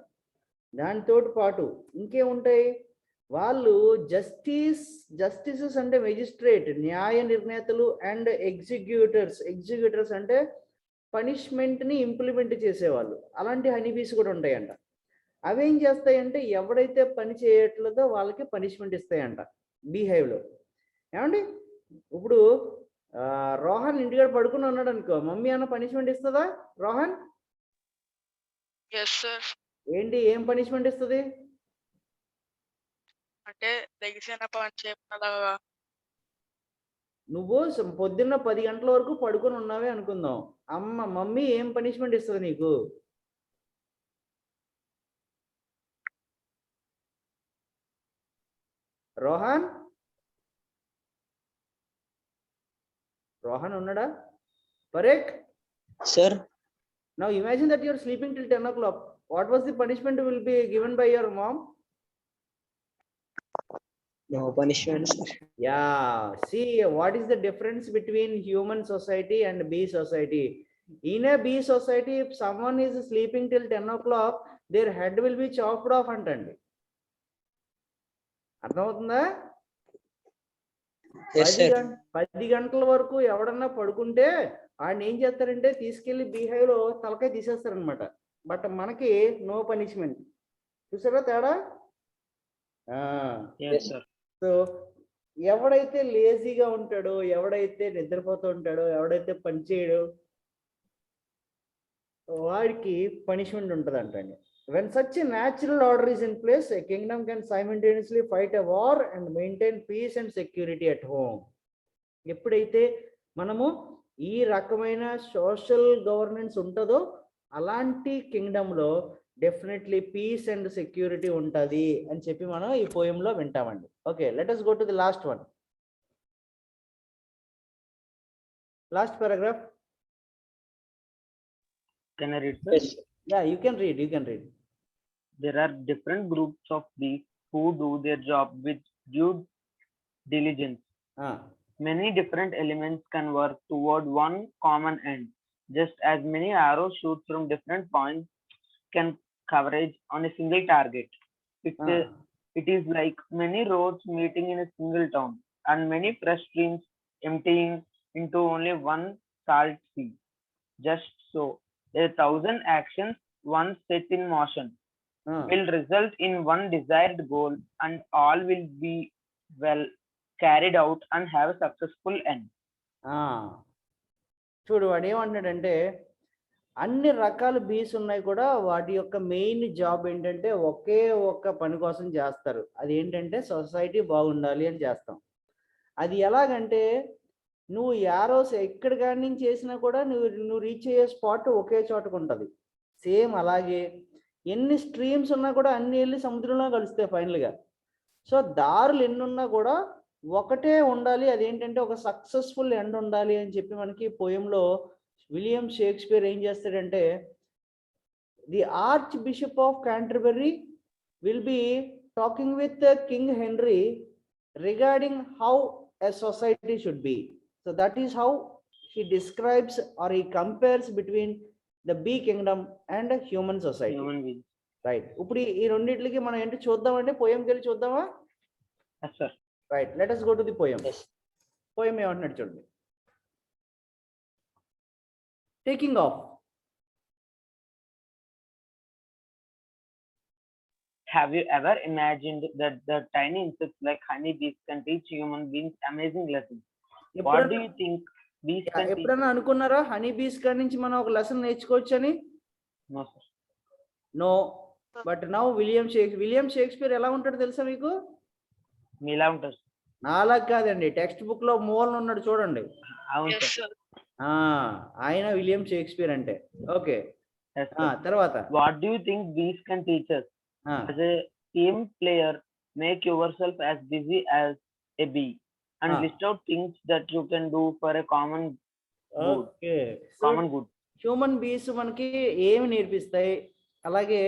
దానితో పాటు ఇంకేముంటాయి, వాళ్ళు జస్టిసెస్ అంటే మెజిస్ట్రేట్, న్యాయ నిర్ణేతలు, అండ్ ఎగ్జిక్యూటర్స్ అంటే పనిష్మెంట్ని ఇంప్లిమెంట్ చేసేవాళ్ళు. అలాంటి హనీబీస్ కూడా ఉంటాయంట. అవేం చేస్తాయంటే ఎవడైతే పని చేయట్లేదో వాళ్ళకి పనిష్మెంట్ ఇస్తాయంట బీహైవ్లో. ఏమండి, ఇప్పుడు రోహన్ ఇంటికాడ పడుకుని ఉన్నాడు అనుకో, మమ్మీ అన్న పనిష్మెంట్ ఇస్తుందా? Rohan Yes, sir. ఏంటి, ఏం పనిష్మెంట్ ఇస్తుంది? అంటే లెగిసిన పని చేయకుండా నువ్వు పొద్దున్న 10 గంటల వరకు పడుకొని ఉన్నావే అనుకుందాం, మమ్మీ ఏం పనిష్మెంట్ ఇస్తుంది నీకు? రోహన్ ఉన్నాడా? పరేక్ Sir, now imagine that you are sleeping till 10 o'clock. What was the punishment will be given by your mom? no punishment, sir. Yeah, see what is the difference between human society and bee society. In a bee society, if someone is sleeping till 10 o'clock, their head will be chopped off అంటండి. అర్థమవుతుందా? Yes, sir. 10 గంటల వరకు ఎవడన్నా పడుకుంటే ఆయన ఏం చేస్తారంటే తీసుకెళ్లి బీహైవ్ లో తలకాయ తీసేస్తారనమాట. బట్ మనకి నో పనిష్మెంట్. చూసారా తేడా? సో ఎవడైతే లేజీగా ఉంటాడో, ఎవడైతే నిద్రపోతూ ఉంటాడో, ఎవడైతే పని చేయడో వాడికి పనిష్మెంట్ ఉంటుంది అంటండి. When such a natural order is in place, a kingdom can simultaneously fight a war and maintain peace and security at home. ఎప్పుడైతే మనము ఈ రకమైన సోషల్ గవర్నెన్స్ ఉంటుందో అలాంటి కింగ్డంలో డెఫినెట్లీ పీస్ అండ్ సెక్యూరిటీ ఉంటుంది అని చెప్పి మనం ఈ పోయంలో వింటామండి. Okay, let us go to the last one. Last paragraph. Can I read, sir? Yes. Yeah, you can read. There are different groups of bees who do their job with due diligence. Many different elements can work toward one common end. Just as many arrows shoot from different points can coverage on a single target. It is like many roads meeting in a single town and many fresh streams emptying into only one salt sea. Just so, 1,000 actions once set in motion will result in one desired goal, and all will be well carried out and have a successful end. చూడు వాడు ఏమంటున్నాడంటే అన్ని రకాల బీస్ ఉన్నాయి కూడా, వాటి యొక్క మెయిన్ జాబ్ ఏంటంటే ఒకే ఒక్క పని కోసం చేస్తారు. అది ఏంటంటే సొసైటీ బాగుండాలి అని చేస్తాం. అది ఎలాగంటే నువ్వు యారోస్ ఎక్కడి కాడి నుంచి చేసినా కూడా నువ్వు రీచ్ అయ్యే స్పాట్ ఒకే చోటకు ఉంటుంది. సేమ్ అలాగే ఎన్ని స్ట్రీమ్స్ ఉన్నా కూడా అన్ని వెళ్ళి సముద్రంలో కలుస్తాయి ఫైనల్గా. సో దారులు ఎన్ని ఉన్నా కూడా ఒకటే ఉండాలి, అదేంటంటే ఒక సక్సెస్ఫుల్ ఎండ్ ఉండాలి అని చెప్పి మనకి పోయంలో విలియం షేక్స్పియర్ ఏం చేస్తాడంటే the arch bishop of Canterbury will be talking with king henry regarding how a society should be. So that is how he describes or he compares between the bee kingdom and human society. Human beings. Right. ఇప్పుడు ఈ రెండిట్లకి మనం ఏంటి చూద్దామంటే పోయంకి వెళ్ళి చూద్దామా? Yes, sir. Right, let us go to the poem. Yes. Poem ఏమంటున్నాడు చూడండి. Taking of. Have you ever imagined that the tiny insects like honeybees can teach human beings amazing lessons? What do you think bees can teach? ఎప్పుడైనా అనుకున్నారా honey bees కాడి నుంచి మనం ఒక lesson నేర్చుకోవచ్చు అని? No, sir. No. But now William Shakespeare ఎలా ఉంటాడో తెలుసా మీకు? మీలా ఉంటారు. నాలా కాదండి, టెక్స్ట్ బుక్ లో మూలన ఉన్నాడు చూడండి. అవును Yes, సార్. sir. ఆయన విలియం షేక్స్పియర్ అంటే. Okay, Yes, sir. తర్వాత What do you think bees can teach us? As a team player, make yourself as busy as a bee and list out things that you can do for a common good. Okay, Common good. Human బీస్ మనకి ఏమి నేర్పిస్తాయి, అలాగే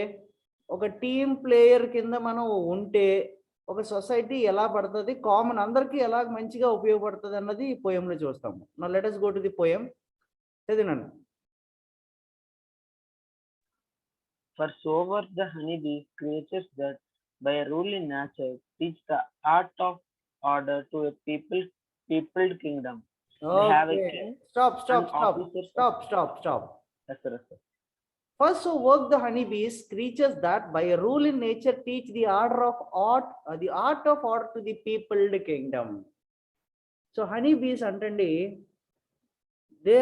ఒక team player కింద మనం ఉంటే ఒక society ఎలా పడుతుంది, కామన్ అందరికీ ఎలా మంచిగా ఉపయోగపడుతుంది అన్నది ఈ పోయంలో చూస్తాము. నా let us go to the poem. చదివినాను. For so were the honeybees, creatures that by a rule in nature teach the art of order to a peopled kingdom. They have a king. Stop. officers- Stop. Yes, sir. Yes, sir. First, so work the honeybees, creatures that by a rule in nature teach the art of order to the peopled kingdom. So honeybees antandi, they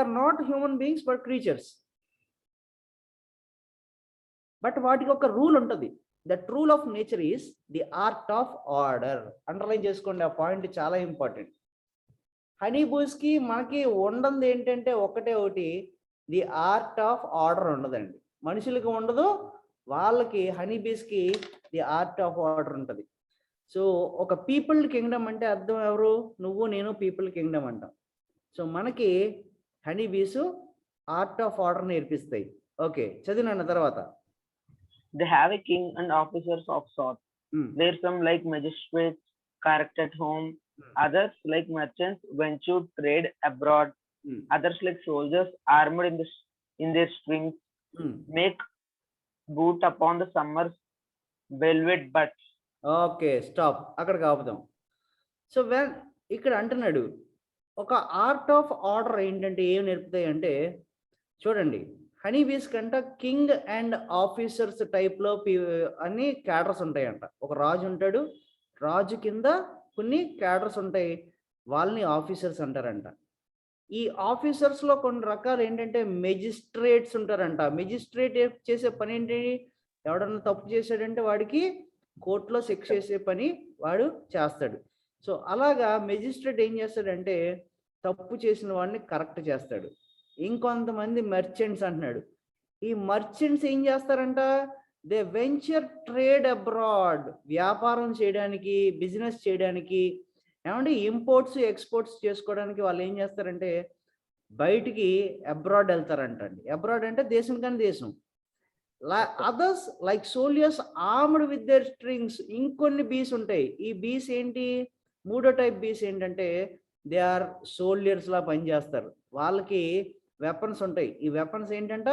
are not human beings but creatures. But వాటికి ఒక rule ఉంటుంది. That rule of nature is the art of order. Underline చేసుకోండి, ఆ point చాలా important. Honey బూస్కి మనకి ఉండదు ఏంటంటే ఒకటి, ది ఆర్ట్ ఆఫ్ ఆర్డర్ ఉండదండి. మనుషులకి ఉండదు, వాళ్ళకి హనీ బీస్కి ది ఆర్ట్ ఆఫ్ ఆర్డర్ ఉంటుంది. సో ఒక పీపుల్ కింగ్డమ్ అంటే అర్థం ఎవరు? నువ్వు నేను పీపుల్ కింగ్డమ్ అంటాం. సో మనకి honey bees art of order నేర్పిస్తాయి. ఓకే, చదివిన తర్వాత They have a king and officers of sorts. Where some like magistrates correct at home, others like merchants venture trade abroad, others like soldiers armored in their strings make boot upon the summer's velvet butts. Okay, stop, అక్కడ ఆపుదాం. So ఇక్కడ అంటున్నాడు ఒక art of order ఏంటంటే ఏం నేర్పుతాయి అంటే చూడండి, honey bees కంట king and officers టైప్లో అన్ని క్యాడర్స్ ఉంటాయంట. ఒక రాజు ఉంటాడు, రాజు కింద కొన్ని క్యాడర్స్ ఉంటాయి, వాళ్ళని ఆఫీసర్స్ అంటారంట. ఈ ఆఫీసర్స్లో కొన్ని రకాలు ఏంటంటే మెజిస్ట్రేట్స్ ఉంటారంట. మెజిస్ట్రేట్ చేసే పని ఏంటి? ఎవడన్నా తప్పు చేశాడంటే వాడికి కోర్టులో శిక్ష చేసే పని వాడు చేస్తాడు. సో అలాగా మెజిస్ట్రేట్ ఏం చేస్తాడంటే తప్పు చేసిన వాడిని కరెక్ట్ చేస్తాడు. ఇంకొంతమంది మర్చెంట్స్ అంటున్నాడు. ఈ మర్చెంట్స్ ఏం చేస్తారంట? దే వెంచర్ ట్రేడ్ అబ్రాడ్, వ్యాపారం చేయడానికి, బిజినెస్ చేయడానికి, ఏమంటే ఇంపోర్ట్స్ ఎక్స్పోర్ట్స్ చేసుకోవడానికి వాళ్ళు ఏం చేస్తారంటే బయటికి అబ్రాడ్ వెళ్తారంటండి. అబ్రాడ్ అంటే దేశం కానీ దేశం. Others like soldiers armed with their strings. ఇంకొన్ని బీస్ ఉంటాయి. ఈ బీస్ ఏంటి? మూడో టైప్ బీస్ ఏంటంటే దే ఆర్ సోల్జర్స్ లా పనిచేస్తారు. వాళ్ళకి వెపన్స్ ఉంటాయి. ఈ వెపన్స్ ఏంటంట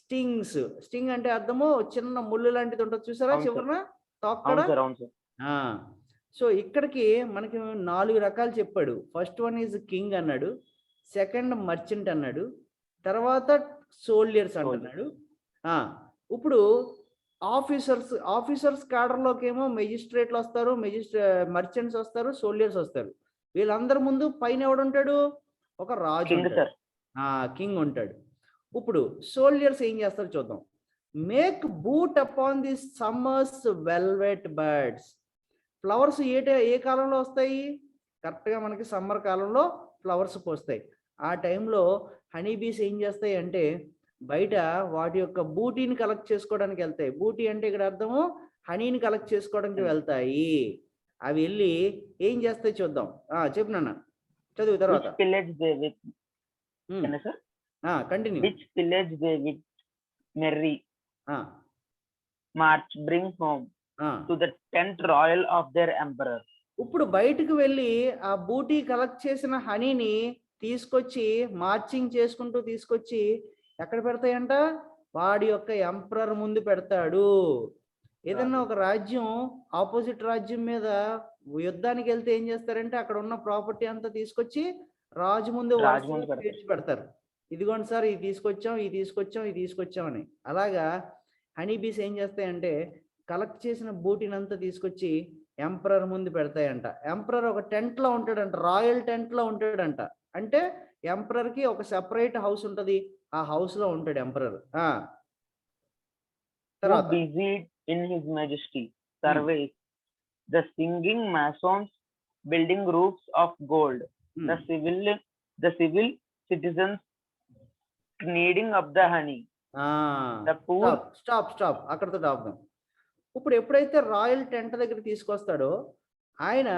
స్టింగ్స్. స్టింగ్ అంటే అర్థము చిన్న ముళ్ళు లాంటిది ఉంటుంది చూసారా చివరన తోక్కడ. సో ఇక్కడికి మనకి 4 రకాలు చెప్పాడు. ఫస్ట్ వన్ ఈజ్ కింగ్ అన్నాడు, సెకండ్ మర్చెంట్ అన్నాడు, తర్వాత సోల్జర్స్ అంటున్నాడు. ఇప్పుడు ఆఫీసర్స్ క్యాడర్లోకి ఏమో మెజిస్ట్రేట్లు వస్తారు, మర్చెంట్స్ వస్తారు, సోల్జర్స్ వస్తారు. వీళ్ళందరి ముందు పైన ఎవడుంటాడు? ఒక రాజు ఉంటాడు, కింగ్ ఉంటాడు. ఇప్పుడు సోల్జర్స్ ఏం చేస్తారు చూద్దాం. Make boot upon the summer's velvet birds. Flowers ఏ కాలంలో వస్తాయి? కరెక్ట్గా మనకి సమ్మర్ కాలంలో ఫ్లవర్స్ పోస్తాయి. ఆ టైంలో హనీ బీస్ ఏం చేస్తాయి అంటే బయట వాటి యొక్క బూటీని కలెక్ట్ చేసుకోవడానికి వెళ్తాయి. బూటీ అంటే ఇక్కడ అర్థము హనీని కలెక్ట్ చేసుకోవడానికి వెళ్తాయి. అవి వెళ్ళి ఏం చేస్తాయి చూద్దాం. చెప్పు నాన్న, చదువు తర్వాత. Continue. which pillage they with merry march bring home to the tent royal of their emperor. ఇప్పుడు బయటకు వెళ్ళి ఆ బూటీ కలెక్ట్ చేసిన హనీని తీసుకొచ్చి మార్చింగ్ చేసుకుంటూ తీసుకొచ్చి ఎక్కడ పెడతాయంట? వాడి యొక్క ఎంపరర్ ముందు పెడతాడు. ఏదన్నా ఒక రాజ్యం ఆపోజిట్ రాజ్యం మీద యుద్ధానికి వెళ్తే ఏం చేస్తారంటే అక్కడ ఉన్న ప్రాపర్టీ అంతా తీసుకొచ్చి రాజు ముందు పేర్చి పెడతారు. ఇదిగోండి సార్, ఇది తీసుకొచ్చాం, ఇది తీసుకొచ్చాం, ఇది తీసుకొచ్చాం అని. అలాగా హనీ బీస్ ఏం చేస్తాయంటే కలెక్ట్ చేసిన బూటీని అంతా తీసుకొచ్చి ఎంపరర్ ముందు పెడతాయంట. ఎంపరర్ ఒక టెంట్ లో ఉంటాడంట, రాయల్ టెంట్ లో ఉంటాడంట. అంటే ఎంపరర్ కి ఒక సెపరేట్ హౌస్ ఉంటది, ఆ హౌస్ లో ఉంటాడు ఎంపరర్. తర్వాత busied in his majesty surveys the singing masons building roofs of gold, the civil citizens kneading up the honey, the poor. Stop అక్కడతో ఆపుదాం. ఇప్పుడు ఎప్పుడైతే రాయల్ టెంట్ దగ్గర తీసుకొస్తాడో ఆయన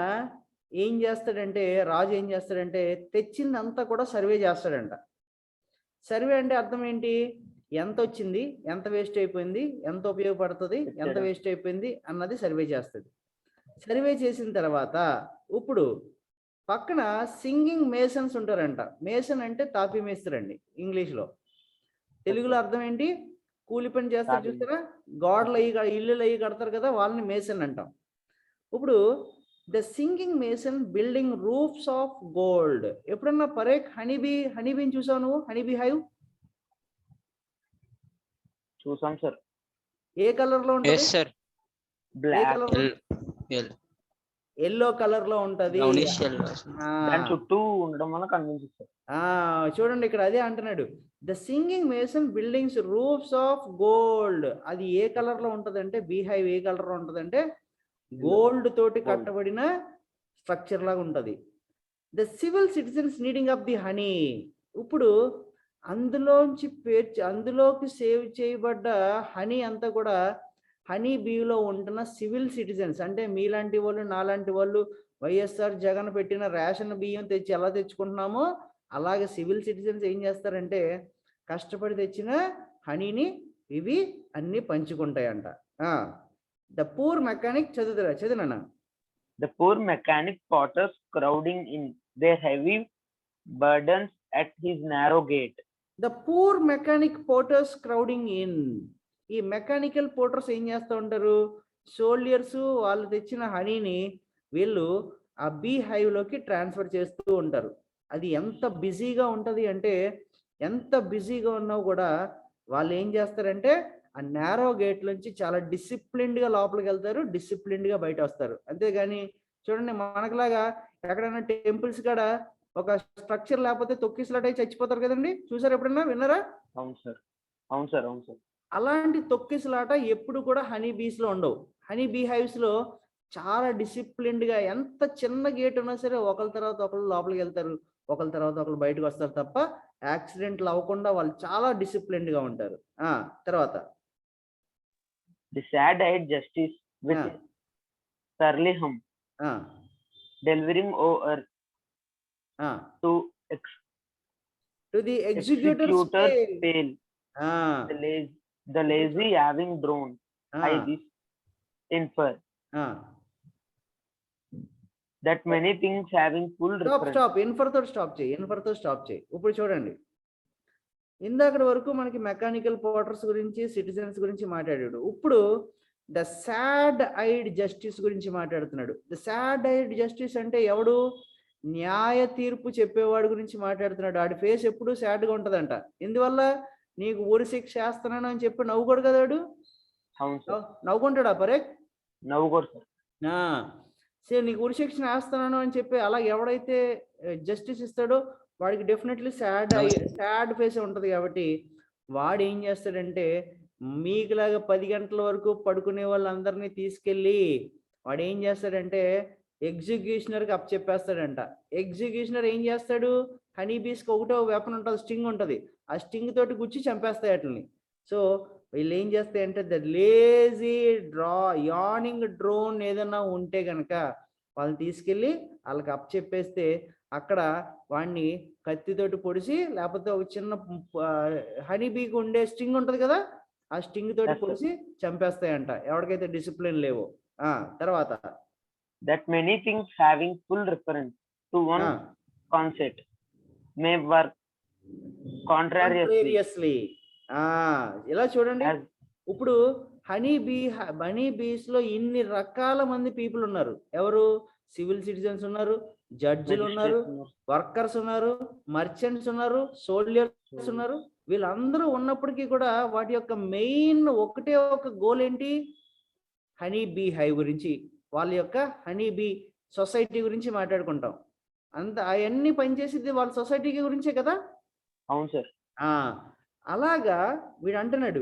ఏం చేస్తాడంటే, రాజు ఏం చేస్తాడంటే తెచ్చిందంతా కూడా సర్వే చేస్తాడంట. సర్వే అంటే అర్థం ఏంటి? ఎంత వచ్చింది, ఎంత వేస్ట్ అయిపోయింది, ఎంత ఉపయోగపడుతుంది, ఎంత వేస్ట్ అయిపోయింది అన్నది సర్వే చేస్తుంది. సర్వే చేసిన తర్వాత ఇప్పుడు పక్కన సింగింగ్ మేసన్స్ ఉంటారంట. మేసన్ అంటే తాపి మేస్త్రండి ఇంగ్లీష్లో. తెలుగులో అర్థం ఏంటి? కూలి పని చేస్తారు చూస్తారా, గోడలు అయ్యి ఇల్లులు అయ్యి కడతారు కదా, వాళ్ళని మేసన్ అంటాం. ఇప్పుడు the singing mason building roofs of gold. ఎప్పుడన్నా పరేక్ హనీబీని చూసావు నువ్వు? హనీబీ హైవ్ చూసాం సార్. ఏ కలర్ లో ఉంటుంది? ఎల్లో కలర్ లో ఉంటది. దాని చుట్టూ ఉండడం వల్ల కనిపించింది. చూడండి ఇక్కడ అదే అంటున్నాడు, the singing mason buildings roofs of gold. అది ఏ కలర్ లో ఉంటదంటే, బీహైవ్ ఏ కలర్ లో ఉంటదంటే గోల్డ్ తోటి కట్టబడిన స్ట్రక్చర్ లాగా ఉంటది. The civil citizens needing up the honey. ఇప్పుడు అందులోకి సేవ్ చేయబడ్డ హనీ అంతా కూడా హనీ బీలో ఉంటున్న సివిల్ సిటిజన్స్, అంటే మీలాంటి వాళ్ళు నాలాంటి వాళ్ళు వైఎస్ఆర్ జగన్ పెట్టిన రేషన్ బియ్యం తెచ్చి ఎలా తెచ్చుకుంటున్నామో అలాగే సివిల్ సిటిజన్స్ ఏం చేస్తారంటే కష్టపడి తెచ్చిన హనీని ఇవి అన్ని పంచుకుంటాయంట. ద పూర్ మెకానిక్ చదువునా? The poor mechanic potters crowding in their heavy burdens at his narrow gate. The poor mechanic porters crowding in. ఈ మెకానికల్ పోర్టర్స్ ఏం చేస్తూ ఉంటారు? సోల్జర్స్ వాళ్ళు తెచ్చిన హనీని వీళ్ళు ఆ బీ హైవ్ లోకి ట్రాన్స్ఫర్ చేస్తూ ఉంటారు. అది ఎంత బిజీగా ఉంటుంది అంటే, ఎంత బిజీగా ఉన్నా కూడా వాళ్ళు ఏం చేస్తారంటే ఆ నేరో గేట్ నుంచి చాలా డిసిప్లిన్డ్గా లోపలికి వెళ్తారు, డిసిప్లిన్డ్గా బయట వస్తారు. అంతేగాని చూడండి మనకులాగా ఎక్కడైనా టెంపుల్స్ కాడ ఒక స్ట్రక్చర్ లేకపోతే తొక్కిసలాట చచ్చిపోతారు కదండి, చూసారు ఎప్పుడన్నా? విన్నారా? అవును సార్, అవును సార్, అవును సార్. అలాంటి తొక్కిసలాట ఎప్పుడు కూడా హనీ బీస్ లో ఉండవు. హనీ బీ హైవ్స్ లో చాలా డిసిప్లిన్డ్గా, ఎంత చిన్న గేట్ ఉన్నా సరే ఒకరి తర్వాత ఒకరు లోపలికి వెళ్తారు, ఒకరి తర్వాత ఒకరు బయటకు వస్తారు తప్ప యాక్సిడెంట్లు అవ్వకుండా వాళ్ళు చాలా డిసిప్లిన్డ్గా ఉంటారు. తర్వాత The sad-eyed justice with surly hum delivering over to the executor's pail. The lazy having drawn I this infer that many things having full reference. Infer తో స్టాప్ చేయి. ఇప్పుడు చూడండి, ఇందాక వరకు మనకి మెకానికల్ పోర్టర్స్ గురించి, సిటిజన్స్ గురించి మాట్లాడాడు. ఇప్పుడు ద సాడ్ ఐడ్ జస్టిస్ గురించి మాట్లాడుతున్నాడు. ద సాడ్ ఐడ్ జస్టిస్ అంటే ఎవడు? న్యాయ తీర్పు చెప్పేవాడు గురించి మాట్లాడుతున్నాడు. ఆడి ఫేస్ ఎప్పుడు సాడ్ గా ఉంటదంట. ఎందువల్ల? నీకు ఊరి శిక్ష చేస్తున్నాను అని చెప్పి నవ్వుకోడు కదా వాడు. నవ్వుకుంటాడా పరేక్? నవ్వుకోడు. సరే, నీకు ఊరి శిక్ష వేస్తున్నాను అని చెప్పి అలా ఎవడైతే జస్టిస్ ఇస్తాడో వాడికి డెఫినెట్లీ సాడ్ ఫేస్ ఉంటుంది. కాబట్టి వాడు ఏం చేస్తాడంటే మీకులాగా 10 గంటల వరకు పడుకునే వాళ్ళందరినీ తీసుకెళ్ళి వాడు ఏం చేస్తాడంటే ఎగ్జిక్యూషనర్కి అప్పచెప్పేస్తాడంట. ఎగ్జిక్యూషనర్ ఏం చేస్తాడు? హనీ బీస్కి ఒకటో వెపన్ ఉంటుంది, స్టింగ్ ఉంటుంది. ఆ స్టింగ్ తోటి గుచ్చి చంపేస్తాయి వాటిని. సో వీళ్ళు ఏం చేస్తాయంటే ద లేజీ యానింగ్ డ్రోన్ ఏదన్నా ఉంటే కనుక వాళ్ళని తీసుకెళ్ళి వాళ్ళకి అప్పచెప్పేస్తే అక్కడ వాడిని కత్తితోటి పొడిచి, లేకపోతే ఒక చిన్న హనీ బీకి ఉండే స్టింగ్ ఉంటది కదా, ఆ స్టింగ్ తోటి Yes, sir. పొడిచి చంపేస్తాయంట ఎవరికైతే డిసిప్లిన్ లేవో. తర్వాత That many things having full reference to one ఆ, concept may work contrariously contrariously. ఇలా చూడండి, as ఇప్పుడు హనీ బీస్ లో ఇన్ని రకాల మంది పీపుల్ ఉన్నారు. ఎవరు? సివిల్ సిటిజన్స్ ఉన్నారు, జడ్జిలు ఉన్నారు, magistrates. వర్కర్స్ ఉన్నారు, మర్చెంట్స్ ఉన్నారు, సోల్జర్స్ ఉన్నారు. వీళ్ళందరూ ఉన్నప్పటికీ కూడా వాటి యొక్క మెయిన్ ఒకటే ఒక గోల్ ఏంటి? హనీ బీ హైవ్ గురించి, వాళ్ళ యొక్క హనీ బీ సొసైటీ గురించి మాట్లాడుకుంటాం. అవన్నీ పనిచేసేది వాళ్ళ సొసైటీ గురించే కదా. అవును సార్. అలాగా వీడు అంటున్నాడు,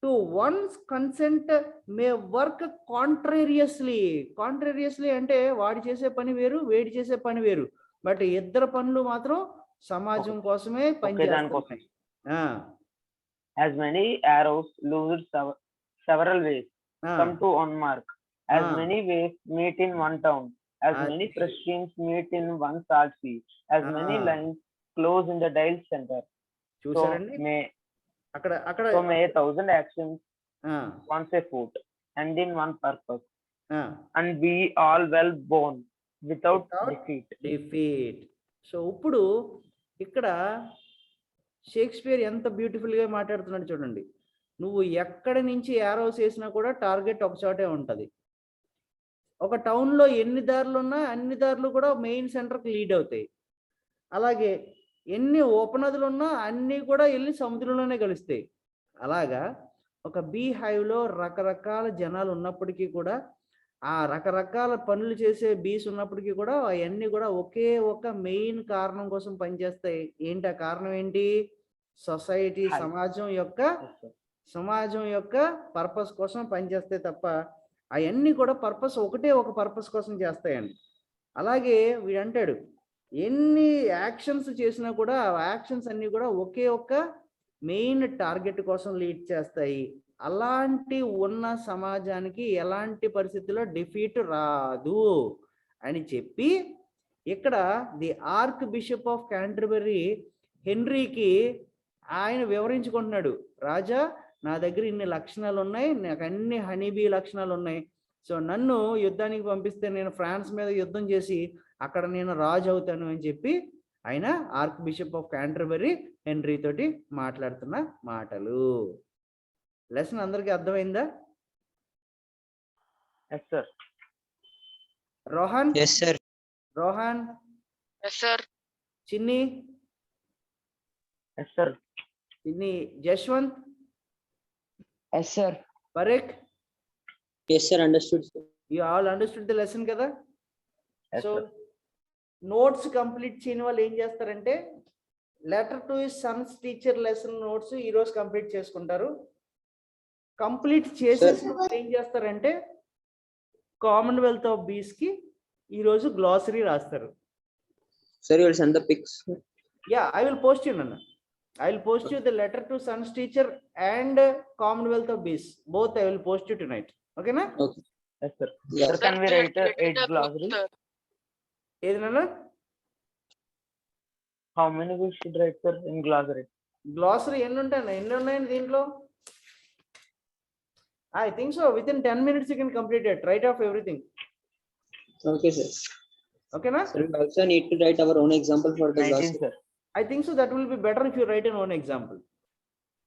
to once consent may work contrariously. Contrariously అంటే వాడి చేసే పని వేరు, వేడి చేసే పని వేరు, బట్ ఇద్దరు పనులు మాత్రం సమాజం కోసమే పనిచేస్తున్నాయి. As many arrows lose several ways come to one mark, as many ways meet in one town, as many fresh streams meet in one salt sea, as many lines close in the dial center. So చూసారండి may అక్కడ 1,000 actions once a foot and in one purpose, and we all well born without defeat. So ఇప్పుడు ఇక్కడ Shakespeare ఎంత beautiful గా మాట్లాడుతున్నాడు చూడండి. నువ్వు ఎక్కడి నుంచి యారోస్ వేసినా కూడా టార్గెట్ ఒక చోటే ఉంటది. ఒక టౌన్ లో ఎన్ని దారులు ఉన్నా అన్ని దారులు కూడా మెయిన్ సెంటర్కి లీడ్ అవుతాయి. అలాగే ఎన్ని ఉపనదులు ఉన్నా అన్నీ కూడా వెళ్ళి సముద్రంలోనే కలుస్తాయి. అలాగా ఒక బీ హైవ్ లో రకరకాల జనాలు ఉన్నప్పటికీ కూడా, ఆ రకరకాల పనులు చేసే బీస్ ఉన్నప్పటికీ కూడా అవన్నీ కూడా ఒకే ఒక మెయిన్ కారణం కోసం పనిచేస్తాయి. ఏంటి ఆ కారణం? ఏంటి? సొసైటీ, సమాజం యొక్క పర్పస్ కోసం పనిచేస్తాయి తప్ప అవన్నీ కూడా ఒకటే ఒక పర్పస్ కోసం చేస్తాయండి. అలాగే వీడు అంటాడు, ఎన్ని యాక్షన్స్ చేసినా కూడా ఆ యాక్షన్స్ అన్ని కూడా ఒకే ఒక్క మెయిన్ టార్గెట్ కోసం లీడ్ చేస్తాయి. అలాంటి ఉన్న సమాజానికి ఎలాంటి పరిస్థితుల్లో డిఫీట్ రాదు అని చెప్పి, ఇక్కడ the archbishop of Canterbury హెన్రీకి ఆయన వివరించుకుంటున్నాడు. రాజా, నా దగ్గర ఇన్ని లక్షణాలు ఉన్నాయి, నాకు అన్ని హనీబీ లక్షణాలు ఉన్నాయి. సో నన్ను యుద్ధానికి పంపిస్తే నేను ఫ్రాన్స్ మీద యుద్ధం చేసి అక్కడ నేను రాజు అవుతాను అని చెప్పి ఆయన arc bishop of Canterbury henry తోటి మాట్లాడుతున్న మాటలు. లెసన్ అందరికీ అర్థమైందా? Yes sir. Rohan? Yes, sir. Rohan? Yes, sir. చిన్ని? Yes sir. చిన్ని. Jaswanth? Yes, sir. పరేక్? Yes, sir. Understood, sir. You all understood the lesson కదా? Yes, so sir. Notes complete చేయని వాళ్ళు ఏం చేస్తారంటే, letter to his Sons teacher lesson notes ఈరోజు complete చేసుకుంటారు. Complete చేసేసిన వాళ్ళు ఏం చేస్తారంటే, కామన్వెల్త్ ఆఫ్ బీస్ కి ఈరోజు గ్లాసరీ రాస్తారు. Sir, you will send the pics. Yeah, I will post you నన్ను. I will post you the letter to sons teacher and Commonwealth of Bees. Both I will post you tonight. Okay na? Okay. Yes sir. Yeah. Sir, can we write Sir, 8 glossary? sir. ఏదైనా How many we should write, sir, in glossary? Glossary ఎన్ని ఉన్నాయండి దీంట్లో? I think so. Within 10 minutes you can complete it. Write off everything. Okay, sir. Okay na? Sir, we also need to write our own example for the 19 glossary. sir. I think so. That will be better if you write an own example.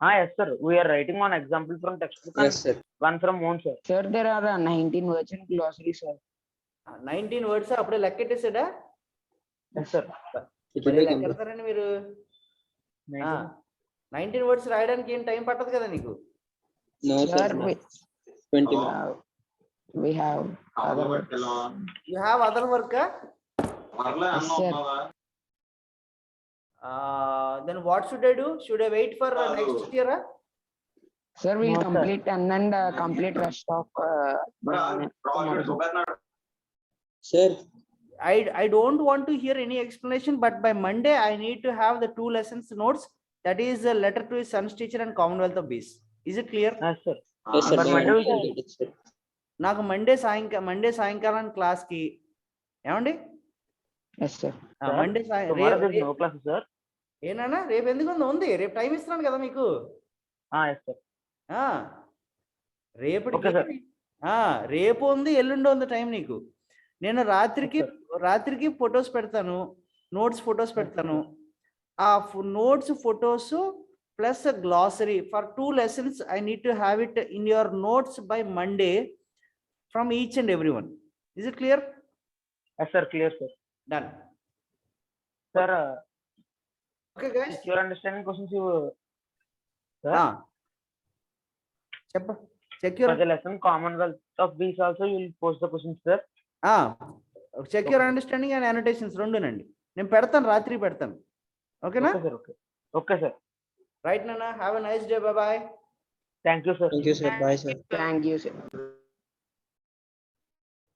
Yes sir. We are writing one example from textbook Yes, sir. and one from own, sir. Sir, there are 19 words in glossary, sir. 19 words అప్పుడే లెక్కెట్టేసాడా? Yes sir. It will be complete. లెక్కెడతారండి మీరు? 19. 19 words రాయడానికి ఏం time పట్టదు కదా నీకు? No, Sir, sir. 20 minutes. we have other words. You have other work? Yes, sir. Then what should I do? Should I wait for next year? Sir, we'll No, sir. complete and complete rest of tomorrow. Sir, I don't want to hear any explanation, but by Monday I need to have the 2 lessons notes. That is a letter to his son's teacher and Commonwealth of Bees. Is it clear? Yes sir. yes, sir. But No, Monday we I will can- get it, sir. నాకు Monday సాయంకాలం క్లాస్కి ఏమండి yes sir. Monday tomorrow there is no class, sir. ఏనా రేపు ఎందుకు ఉంది? రేపు time ఇస్తున్నాను కదా మీకు. Yes, sir. రేపటికి Okay, sir. రేపు ఉంది, ఎల్లుండి ఉంది టైం నీకు. నేను రాత్రికి ఫొటోస్ పెడతాను, నోట్స్ ఫొటోస్ పెడతాను. ఆ notes photos plus glossary for 2 lessons I need to have it in your notes by Monday from each and everyone. Is it clear? Yes, sir. Clear, sir. Done. Sir, Okay guys. your understanding questions you, sir. Check your For the lesson Commonwealth of Bees also you will post the questions, sir. check your understanding and annotations రెండునండి. నేను పెడతాను, రాత్రి పెడతాను. ఓకేనా? Okay, sir. Okay, sir. Right, Nana. Have a nice day. Bye bye. Thank you, sir. Thank you, sir. Bye, sir. Thank you sir.